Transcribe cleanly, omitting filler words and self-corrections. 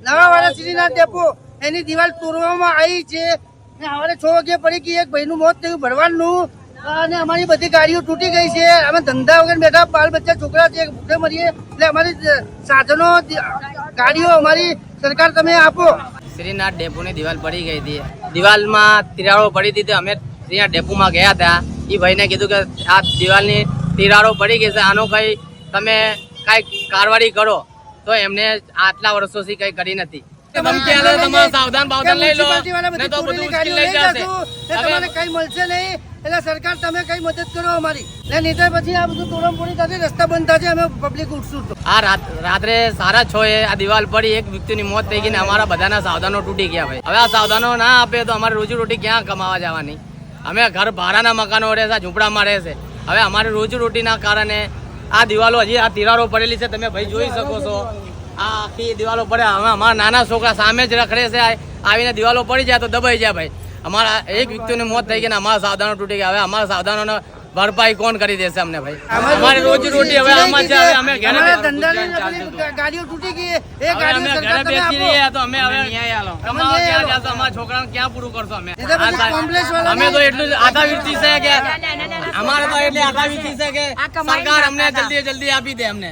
નવાવાડા Shrinath depot એની દિવાલ તોડવામાં આવી છે. સવારે 6 વાગે પડી ગઈ. એક ભાઈનું મોત થયું ભરવાડનું અને અમારી બધી ગાડીઓ તૂટી ગઈ છે. અમે ધંધા વગર બેઠા, બાલ બચ્ચા છોકરા છે, ભૂખે મરીએ. એટલે અમારી સાધનો ગાડીઓ અમારી સરકાર તમે આપો. શ્રીનાથ ડેપોની દિવાલ પડી ગઈ હતી. દિવાલમાં તિરાડો પડી હતી તો અમે શ્રીનાથ ડેપોમાં ગયા હતા. એ ભાઈને કીધું કે આ દિવાલની તિરાડો પડી ગઈ છે, આનો કઈ તમે કઈ કારવારી કરો. તો એમને આટલા વર્ષોથી કઈ કરી નથી. સાવધાન બાવધાન લઈ લો ને તો બધું ઉચકી લઈ જશે. તમારે કઈ મળશે નહીં. એટલે સરકાર તમે કઈ મદદ કરો અમારી. નહીં તો પછી આ બધું તોડમપોડી થશે, રસ્તા બંધ થશે, અમે પબ્લિક ઉઠશું. આ રાત્રે 6:30 આ દિવાલ પડી, એક વ્યક્તિની મોત થઈ ગઈ ને અમારા બધાના સાવધાનો તૂટી ગયા. ભાઈ હવે આ સાવધાનો ના આપે તો અમારી રોજીરોટી ક્યાં કમાવા જવાની? અમે ઘર ભાડાના મકાનો રહે છે, ઝૂંપડામાં રહે છે. હવે અમારી રોજીરોટીના કારણે આ દિવાલો હજી આ તિરાડો પડેલી છે, તમે ભાઈ જોઈ શકો છો. આ આખી દિવાલો પડે. હવે અમારા નાના છોકરા સામે જ રખડે છે, આવીને દિવાલો પડી જાય તો દબાઈ જાય. ભાઈ અમારા એક વ્યક્તિની મોત થઈ ગઈ ને અમારા સાવધાનો તૂટી ગયા. હવે અમારા સાવધાનોને ભરપાઈ કોણ કરી દેશે અમને? ભાઈ અમારી રોજીરોટી હવે આમાં છે. હવે અમે ગાડીઓ તૂટી ગઈ, ઘરે બેસી રહીએ તો અમે હવે કમાવા ક્યાં જશો? અમારા છોકરાને ક્યાં પૂરું કરશો? અમે તો એટલું આધા વીતી છે કે અમારે તો એટલી આધા વીતી છે કે સરકાર અમને જલ્દી આપી દે અમને.